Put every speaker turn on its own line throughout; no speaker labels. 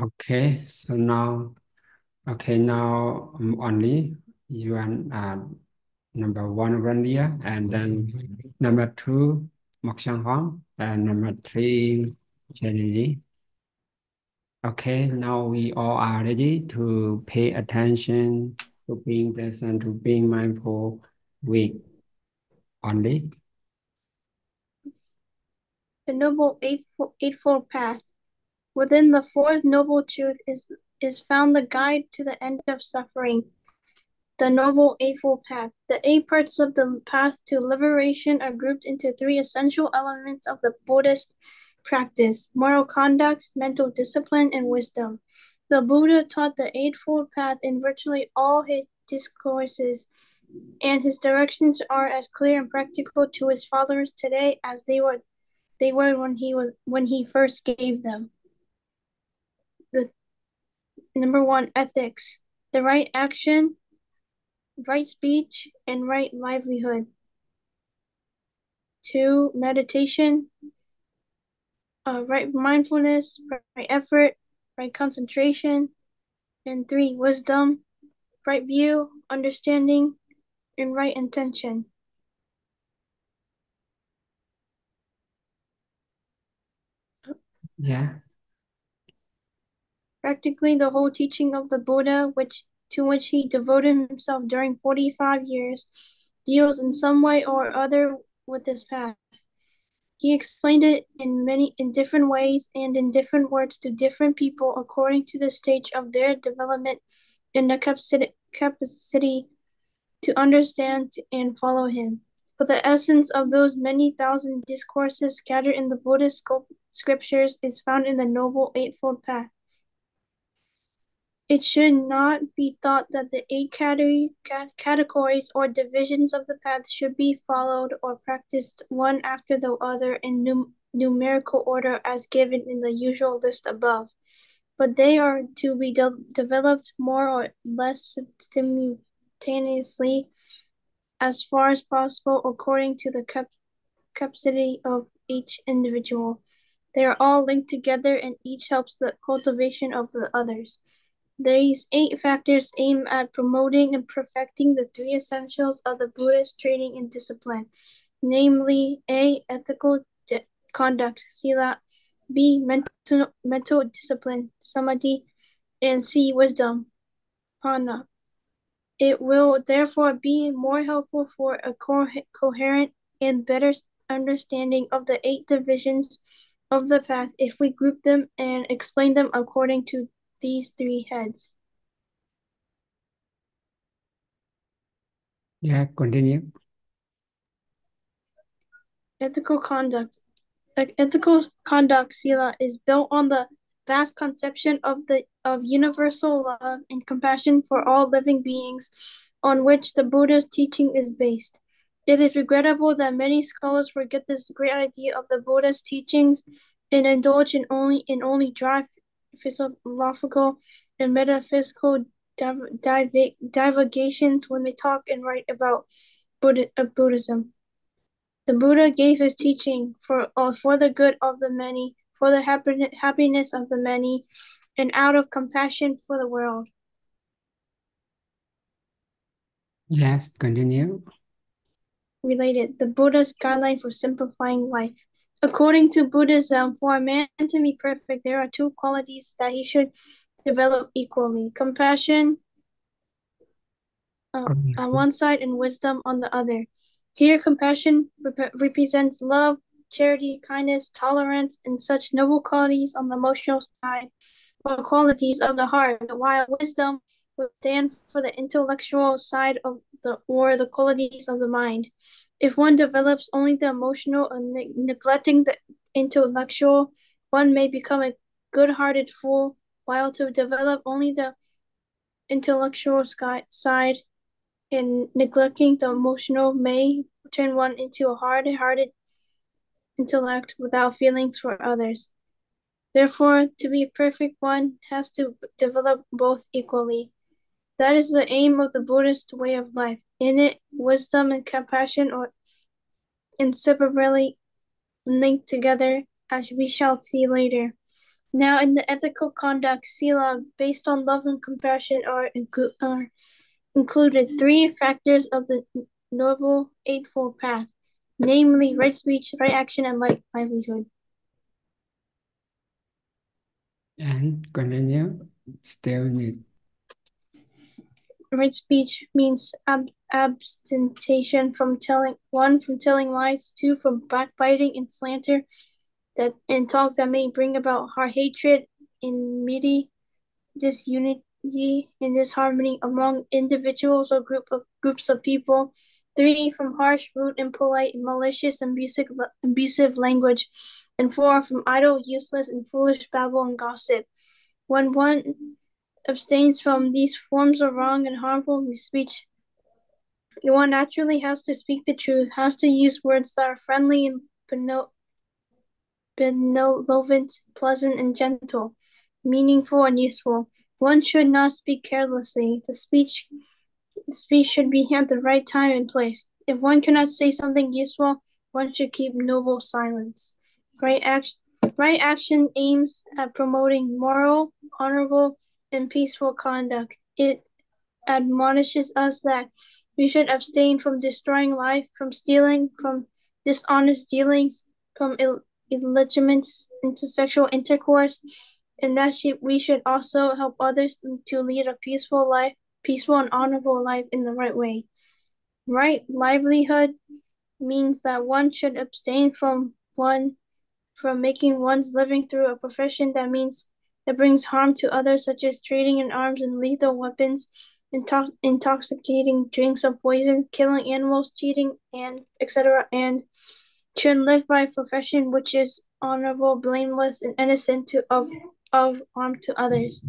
Okay, so now, now only you and number one Randia, and then number two Mok Sang Hong, and number three Jenny. Okay, now we all are ready to pay attention, to being present, to being mindful week only.
The Noble Eightfold Path. Within the fourth noble truth is found the guide to the end of suffering, the Noble Eightfold Path. The 8 parts of the path to liberation are grouped into 3 essential elements of the Buddhist practice: moral conduct, mental discipline, and wisdom. The Buddha taught the Eightfold Path in virtually all his discourses, and his directions are as clear and practical to his followers today as they were when he first gave them. The number 1, ethics: the right action, right speech, and right livelihood. 2, meditation, right mindfulness, right effort, right concentration. And 3, wisdom, right view, understanding, and right intention.
Yeah.
Practically the whole teaching of the Buddha, to which he devoted himself during 45 years, deals in some way or other with this path. He explained it in different ways and in different words to different people according to the stage of their development and the capacity to understand and follow him. But the essence of those many thousand discourses scattered in the Buddhist scriptures is found in the Noble Eightfold Path. It should not be thought that the 8 categories or divisions of the path should be followed or practiced one after the other in numerical order as given in the usual list above, but they are to be developed more or less simultaneously as far as possible according to the capacity of each individual. They are all linked together and each helps the cultivation of the others. These 8 factors aim at promoting and perfecting the 3 essentials of the Buddhist training and discipline, namely A, ethical conduct, sila, B, mental discipline, samadhi, and C, wisdom, prana. It will therefore be more helpful for a coherent and better understanding of the 8 divisions of the path if we group them and explain them according to these 3 heads.
Yeah, continue.
Ethical conduct. Ethical conduct, sila, is built on the vast conception of universal love and compassion for all living beings, on which the Buddha's teaching is based. It is regrettable that many scholars forget this great idea of the Buddha's teachings and indulge in only dry philosophical and metaphysical divagations when they talk and write about Buddhism. The Buddha gave his teaching for the good of the many, for the happiness of the many, and out of compassion for the world.
Yes, continue.
Related, the Buddha's guideline for simplifying life. According to Buddhism, for a man to be perfect, there are 2 qualities that he should develop equally: compassion on one side and wisdom on the other. Here, compassion represents love, charity, kindness, tolerance, and such noble qualities on the emotional side, or qualities of the heart, while wisdom would stand for the intellectual side or the qualities of the mind. If one develops only the emotional and neglecting the intellectual, one may become a good-hearted fool, while to develop only the intellectual side and neglecting the emotional may turn one into a hard-hearted intellect without feelings for others. Therefore, to be a perfect one has to develop both equally. That is the aim of the Buddhist way of life. In it, wisdom and compassion are inseparably linked together, as we shall see later. Now, in the ethical conduct, sila, based on love and compassion, are included three factors of the Noble Eightfold Path, namely right speech, right action, and right livelihood.
And continue. Still need.
Right speech means abstention from telling lies, two, from backbiting and slander, and talk that may bring about hatred, enmity, disunity, and disharmony among individuals or groups of people. Three, from harsh, rude, impolite, malicious, abusive language. And four, from idle, useless, and foolish babble and gossip. When one abstains from these forms of wrong and harmful speech, one naturally has to speak the truth, has to use words that are friendly and benevolent, pleasant, and gentle, meaningful, and useful. One should not speak carelessly. The speech should be at the right time and place. If one cannot say something useful, one should keep noble silence. Right action, right action aims at promoting moral, honorable, and peaceful conduct. It admonishes us that we should abstain from destroying life, from stealing, from dishonest dealings, from illegitimate sexual intercourse, and that we should also help others to lead a peaceful and honorable life in the right way. Right livelihood means that one should abstain from making one's living through a profession that brings harm to others, such as trading in arms and lethal weapons, intoxicating drinks of poison, killing animals, cheating, and etc. And should live by a profession which is honorable, blameless, and innocent of harm to others.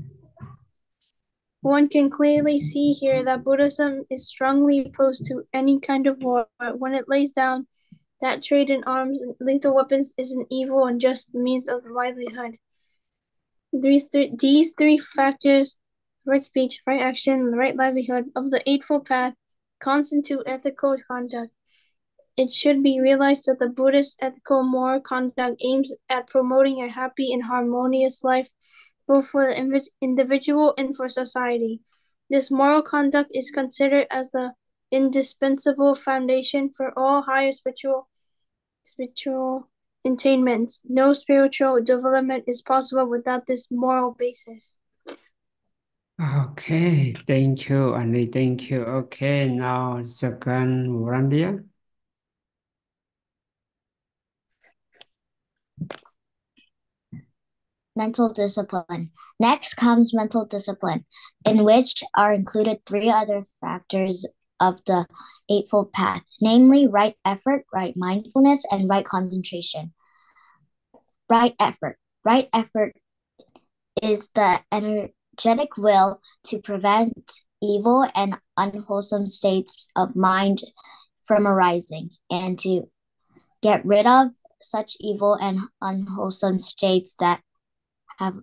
One can clearly see here that Buddhism is strongly opposed to any kind of war when it lays down that trade in arms and lethal weapons is an evil and just means of livelihood. These three factors, right speech, right action, and right livelihood, of the Eightfold Path, constitute ethical conduct. It should be realized that the Buddhist ethical moral conduct aims at promoting a happy and harmonious life, both for the individual and for society. This moral conduct is considered as the indispensable foundation for all higher spiritual attainments. No spiritual development is possible without this moral basis.
Okay, thank you, Annie. Thank you. Okay, now second Randia.
Mental discipline. Next comes mental discipline, in which are included three other factors of the Eightfold Path, namely right effort, right mindfulness, and right concentration. Right effort. Right effort is the energetic will to prevent evil and unwholesome states of mind from arising and to get rid of such evil and unwholesome states that have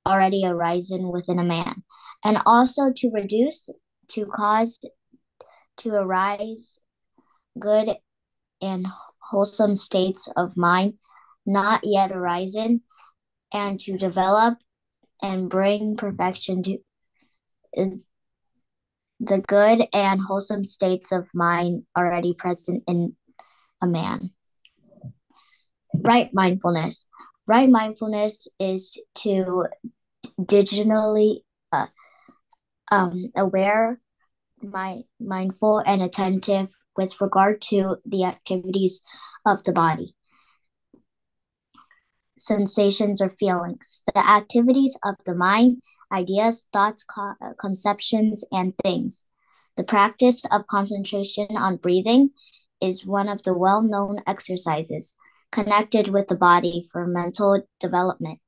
already arisen within a man, and also to reduce, to cause to arise good and wholesome states of mind not yet arisen, and to develop and bring perfection to the good and wholesome states of mind already present in a man. Right mindfulness. Right mindfulness is to digitally aware, mindful, and attentive with regard to the activities of the body, sensations, or feelings, the activities of the mind, ideas, thoughts, conceptions, and things. The practice of concentration on breathing is one of the well-known exercises connected with the body for mental development.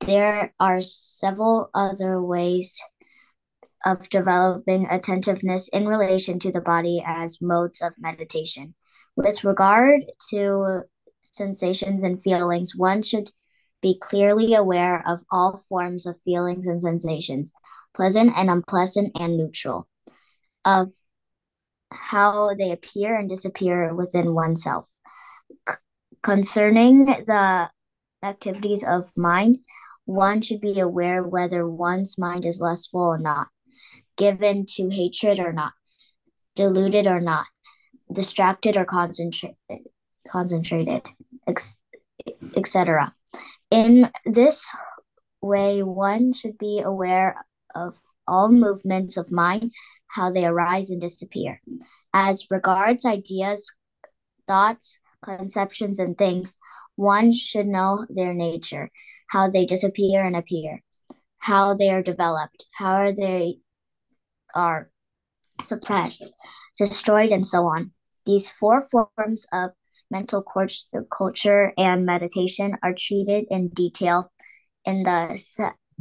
There are several other ways of developing attentiveness in relation to the body as modes of meditation. With regard to sensations and feelings, one should be clearly aware of all forms of feelings and sensations, pleasant and unpleasant and neutral, of how they appear and disappear within oneself. Concerning the activities of mind, one should be aware whether one's mind is lustful or not, given to hatred or not, deluded or not, distracted or concentrated, etc. In this way, one should be aware of all movements of mind, how they arise and disappear. As regards ideas, thoughts, conceptions, and things, one should know their nature, how they disappear and appear, how they are developed, how they are suppressed, destroyed, and so on. These four forms of mental culture and meditation are treated in detail in the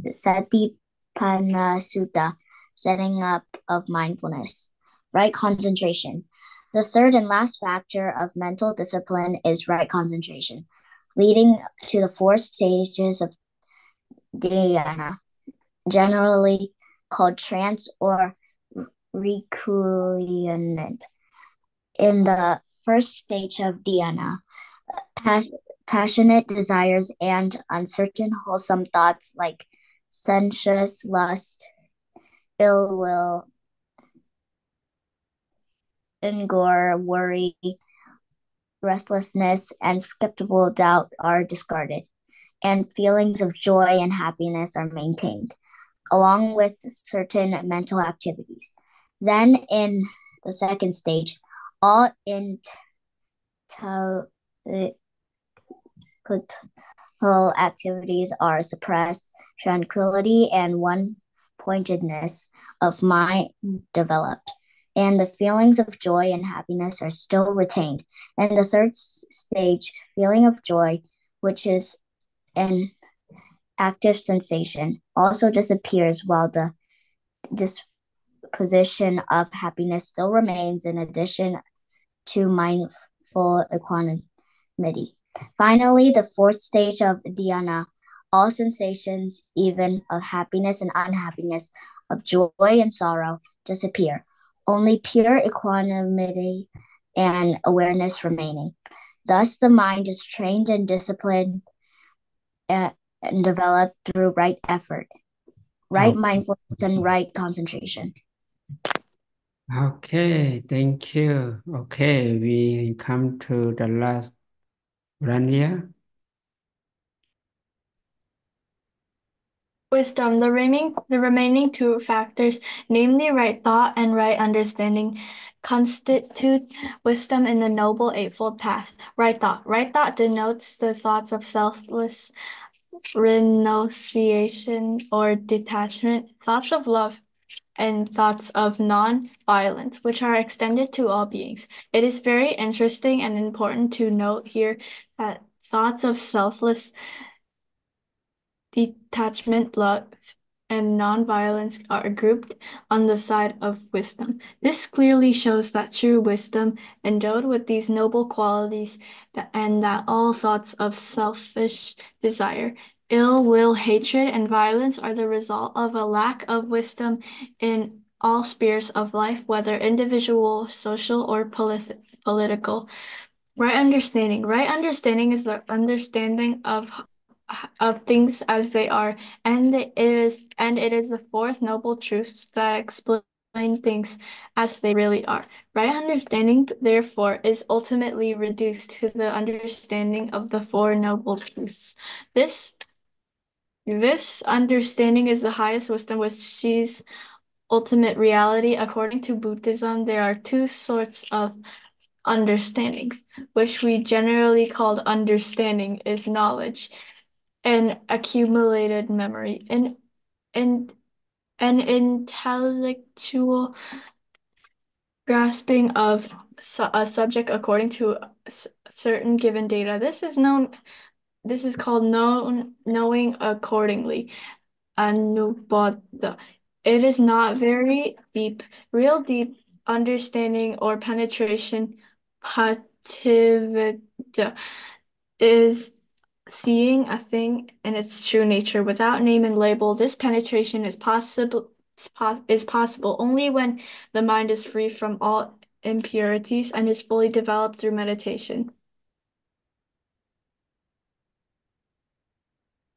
Satipatthana Sutta, setting up of mindfulness, right concentration. The third and last factor of mental discipline is right concentration, leading to the four stages of dhyana, generally called trance or recueilment. In the first stage of dhyana, passionate desires and uncertain wholesome thoughts like sensuous lust, ill will, anger, worry, restlessness, and skeptical doubt are discarded, and feelings of joy and happiness are maintained, along with certain mental activities. Then, in the second stage, all intellectual activities are suppressed, tranquility and one pointedness of mind developed, and the feelings of joy and happiness are still retained. And the third stage, feeling of joy, which is an active sensation, also disappears while the disposition of happiness still remains in addition to mindful equanimity. Finally, the fourth stage of dhyana, all sensations, even of happiness and unhappiness, of joy and sorrow, disappear. Only pure equanimity and awareness remaining. Thus, the mind is trained and disciplined and developed through right effort, right mindfulness, and right concentration.
Okay, thank you. Okay, we come to the last Rania.
Wisdom, the remaining two factors, namely right thought and right understanding, constitute wisdom in the Noble Eightfold Path. Right thought. Right thought denotes the thoughts of selfless renunciation or detachment, thoughts of love, and thoughts of non-violence, which are extended to all beings. It is very interesting and important to note here that thoughts of selfless detachment, love, and nonviolence are grouped on the side of wisdom. This clearly shows that true wisdom, endowed with these noble qualities, and that all thoughts of selfish desire, ill will, hatred, and violence are the result of a lack of wisdom in all spheres of life, whether individual, social, or political. Right understanding. Right understanding is the understanding of things as they are, and it is the fourth noble truths that explain things as they really are. Right understanding, therefore, is ultimately reduced to the understanding of the four noble truths. This understanding is the highest wisdom, which sees ultimate reality. According to Buddhism, there are two sorts of understandings, which we generally call understanding is knowledge and accumulated memory, and an intellectual grasping of a subject according to certain given data. This is called knowing accordingly, anubodha. It is not very deep, real deep understanding or penetration. Pativida is seeing a thing in its true nature without name and label. This penetration is possible only when the mind is free from all impurities and is fully developed through meditation.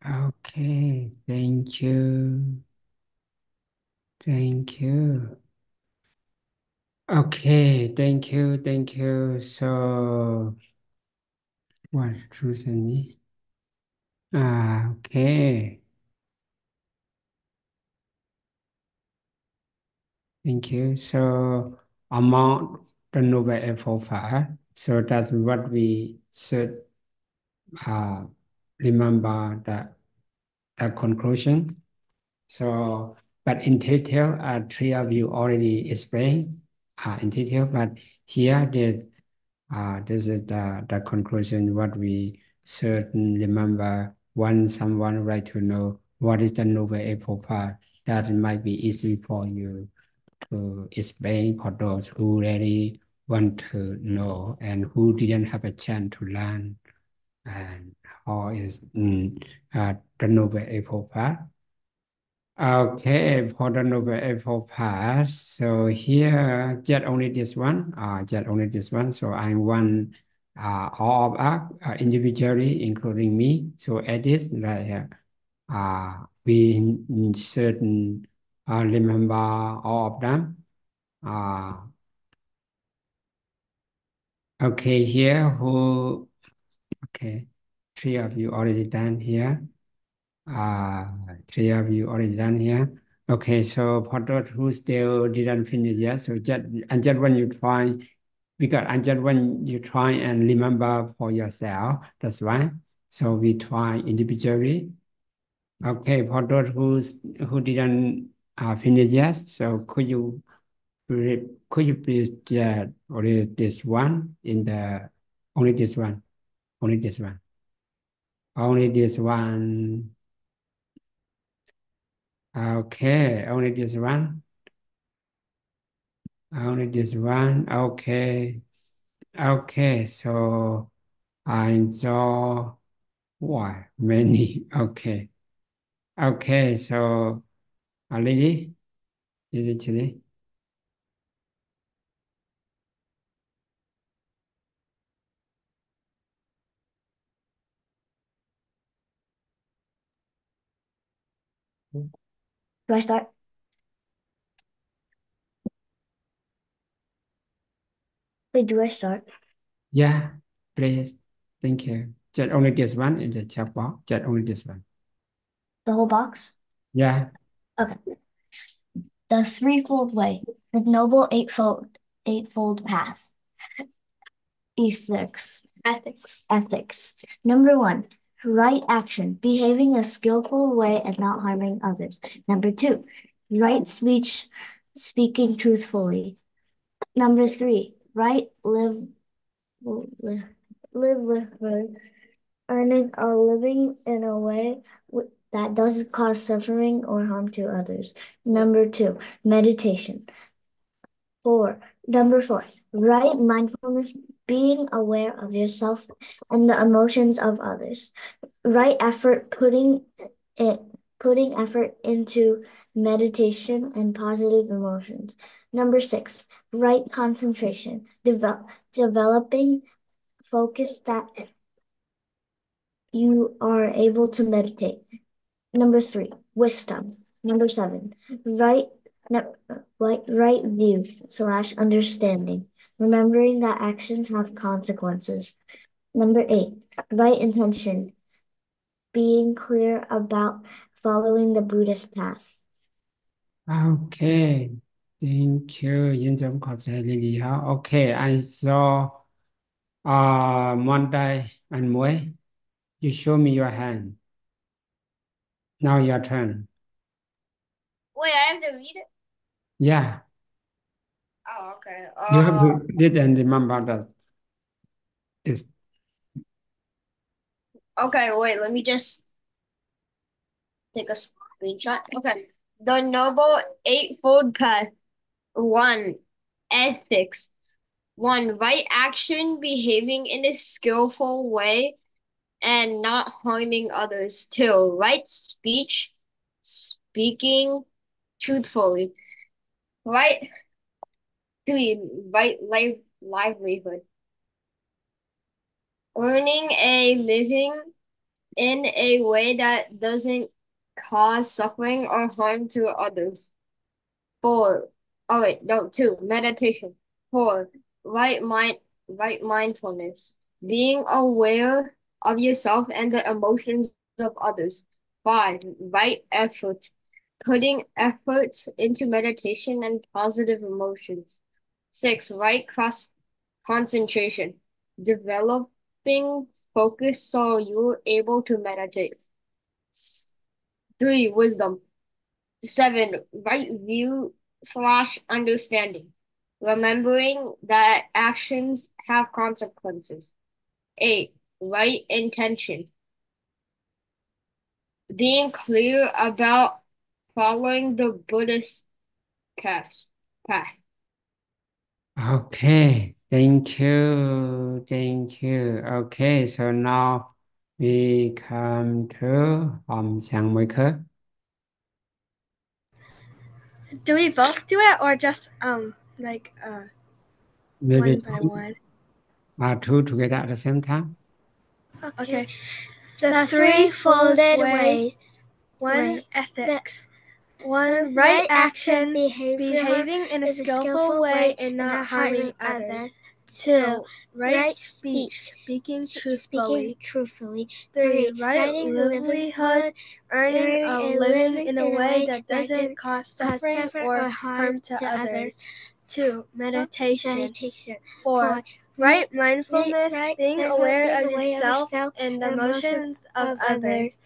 Okay, thank you. Thank you. Okay, thank you, thank you. So, what choosing me? Okay, thank you. So, among the Noble Eightfold Path, so that's what we should uh, remember the conclusion. So, but in detail, three of you already explained in detail, but here this is the conclusion what we should remember when someone would like to know what is the Noble Eightfold Path. That might be easy for you to explain for those who really want to know and who didn't have a chance to learn and how is the Noble Eightfold Path. Okay, for the Noble Eightfold Path, so here just only this one, just only this one. So I want all of us individually, including me. So at this right here, we should remember all of them. Uh, okay, here who? Okay, three of you already done here. Uh, three of you already done here. Okay, so for those who still didn't finish yet, so just when you try, because and just when you try and remember for yourself, that's right. So we try individually. Okay, for those who didn't finish yet, so could you please only this one in the only this one, only this one, only this one. Okay, only this one. Only this one. Okay. Okay, so I saw why many. Okay. Okay, so Lily, is it today?
Do I start? Wait, do I start?
Yeah, please. Thank you. Just only this one in the chat box. Just only this one.
The whole box?
Yeah.
Okay. The threefold way, the noble eightfold path. Ethics. Number one, right action, behaving a skillful way and not harming others. Number two, right speech, speaking truthfully. Number three, right live, earning a living in a way that doesn't cause suffering or harm to others. Number two, meditation. Number four, right mindfulness, being aware of yourself and the emotions of others. Right effort, it, putting effort into meditation and positive emotions. Number six, right concentration, developing focus that you are able to meditate. Number three, wisdom. Number seven, right, right view / understanding, remembering that actions have consequences. Number eight, right intention, being clear about following the Buddhist path.
Okay. Thank you. ยินดีขอบใจ Lily ฮะ Okay, I saw Monday and Moy. You show me your hand. Now your turn.
Wait, I have to read it?
Yeah,
Oh, okay.
you have to read and remember that this.
Okay, wait, let me just take a screenshot. Okay. The Noble Eightfold Path. One, ethics. One, right action, behaving in a skillful way and not harming others. Two, right speech, speaking truthfully. Right, three, right livelihood. Earning a living in a way that doesn't cause suffering or harm to others. 4. Oh wait, no, 2. Meditation. 4. Right mindfulness. Being aware of yourself and the emotions of others. 5. Right effort. Putting effort into meditation and positive emotions. 6. Right cross concentration. Developing focus so you're able to meditate. 3. Wisdom. 7. Right view slash understanding. Remembering that actions have consequences. 8. Right intention. Being clear about following the Buddhist path. path.
Okay, thank you, thank you. Okay, so now we come to Sang Maker.
Do we both do it or just
Maybe
one by one?
two together at the same time.
Okay. The three-folded ways. 1. Ethics. 1. Right action, behaving in a skillful way and not harming others. 2. Right speech, speaking truthfully. 3. Right livelihood, earning a living in a way that doesn't cause suffering or harm to others. 2. Meditation. 4. Right mindfulness, being aware of yourself and the emotions of others.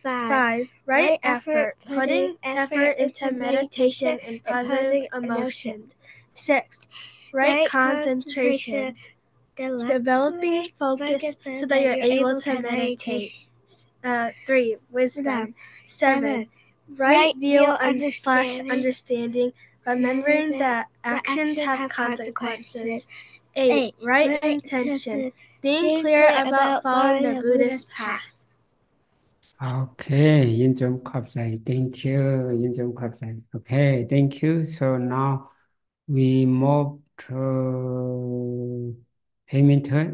5. Right effort, putting effort into meditation and positive emotions. 6. Right concentration, developing focus so that you're able to meditate. 3. Wisdom. 7. Right view slash understanding, remembering that actions have consequences. 8. Right intention, being clear about following the Buddhist path.
Okay, ยินจมขอบใจ thank you ยินจมขอบใจ Okay, thank you. So now we move to Hamilton.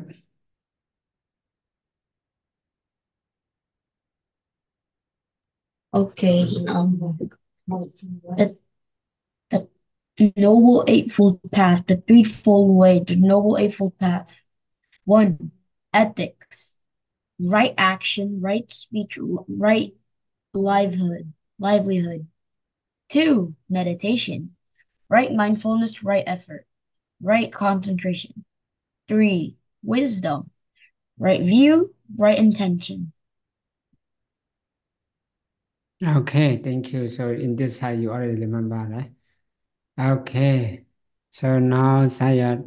Okay, the Noble Eightfold Path, the Threefold Way, the Noble Eightfold Path. 1. Ethics. Right action, right speech, right livelihood. 2. Meditation. Right mindfulness, right effort, right concentration. 3. Wisdom. Right view, right intention.
Okay, thank you. So in this side, you already remember, right? Okay, so now Sayat.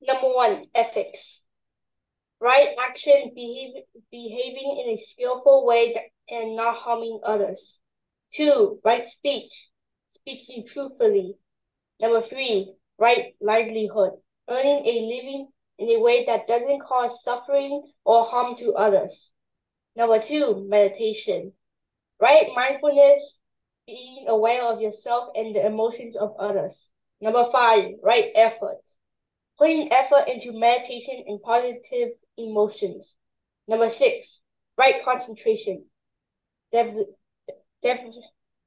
Number 1, ethics. Right action, behaving in a skillful way and not harming others. 2. Right speech, speaking truthfully. Number 3. Right livelihood, earning a living in a way that doesn't cause suffering or harm to others. Number 2. Meditation. Right mindfulness, being aware of yourself and the emotions of others. Number 5. Right effort, putting effort into meditation and positive emotions. Number 6. Right concentration,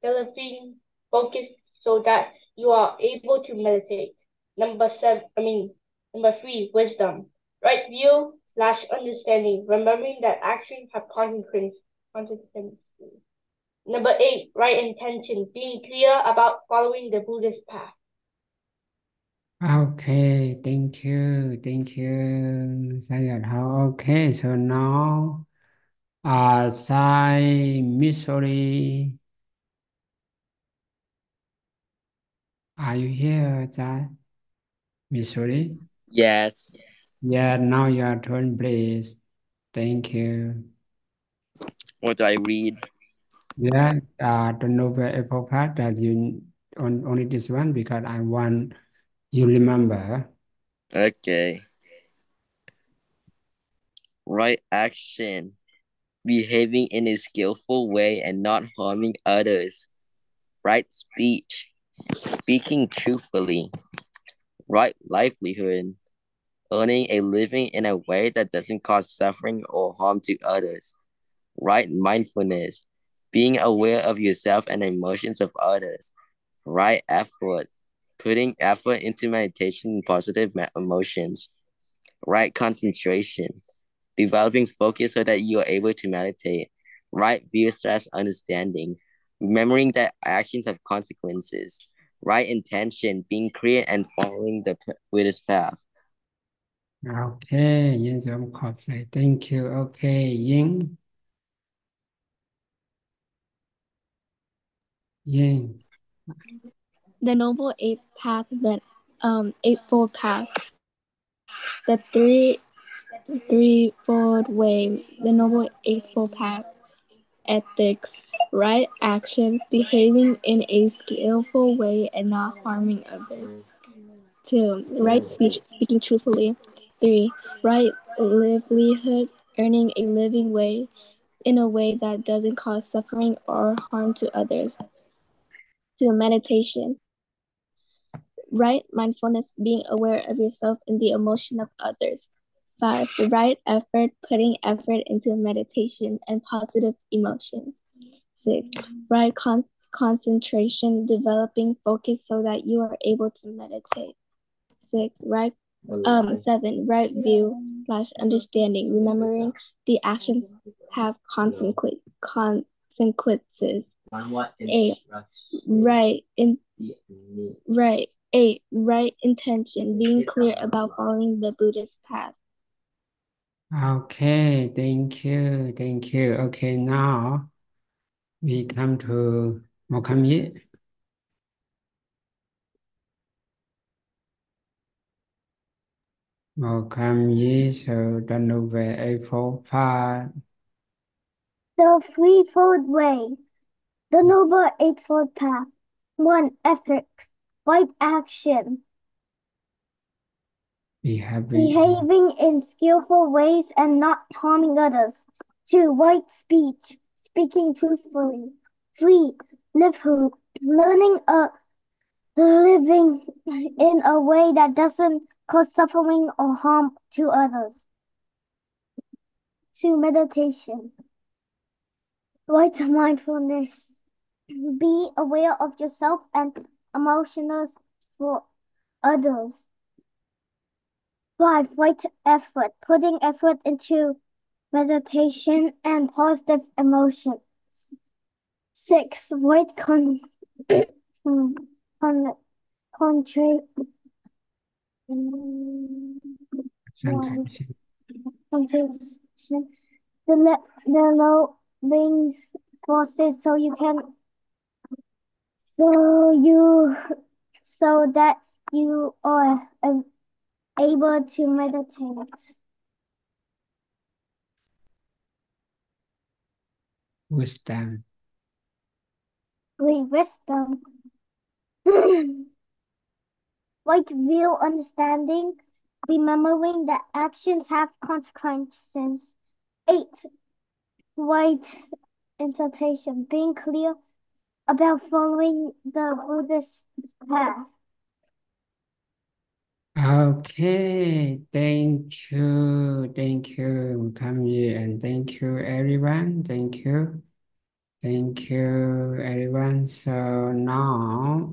developing focus so that you are able to meditate. Number 3. Wisdom, right view slash understanding, remembering that actions have consequences. Number 8. Right intention, being clear about following the Buddhist path.
Okay, thank you, Sayat. Okay, so now, Sai Missouri. Are you here, Sai Missouri?
Yes.
Yeah, now your turn, please. Thank you.
What do I read?
Yeah, the novel Apple part that you only this one because I want you remember.
Okay. Right action. Behaving in a skillful way and not harming others. Right speech. Speaking truthfully. Right livelihood. earning a living in a way that doesn't cause suffering or harm to others. Right mindfulness, being aware of yourself and emotions of others. Right effort, putting effort into meditation and positive emotions. Right concentration, developing focus so that you are able to meditate. Right view stress understanding, remembering that actions have consequences. Right intention, being clear and following the Buddhist path.
โอเคยินสมขอบใจ thank you โอเคยิงยิง
The Noble Eighth Path, the Eightfold Path, the threefold way, the Noble Eightfold Path, ethics, right action, behaving in a skillful way and not harming others. 2. Right speech, speaking truthfully. 3. Right livelihood, earning a living way in a way that doesn't cause suffering or harm to others. 2. Meditation, right mindfulness, being aware of yourself and the emotion of others. 5. The right effort, putting effort into meditation and positive emotions. 6. Right concentration, developing focus so that you are able to meditate. 7. Right view / understanding, remembering the actions have consequences. 8. Right intention, being clear about following the Buddhist path.
Okay, thank you, thank you. Okay, now we come to Mokamyi. Mokamyi, so the Noble Eightfold Path.
The threefold way. The Noble Eightfold Path. 1. Ethics. Right action. Behaving in skillful ways and not harming others. 2. Right speech. Speaking truthfully. 3. Livelihood. Learning living in a way that doesn't cause suffering or harm to others. 2. Meditation. Right mindfulness. Be aware of yourself and emotions for others. 5. Right effort. Putting effort into meditation and positive emotions. 6. Right concentration. The loving forces so that you are able to meditate.
Wisdom.
Wisdom. Right view understanding, remembering that actions have consequences. 8. Right interpretation, being clear about following the Buddhist path.
Okay, thank you, Mokamyi, and thank you, everyone. Thank you, everyone. So now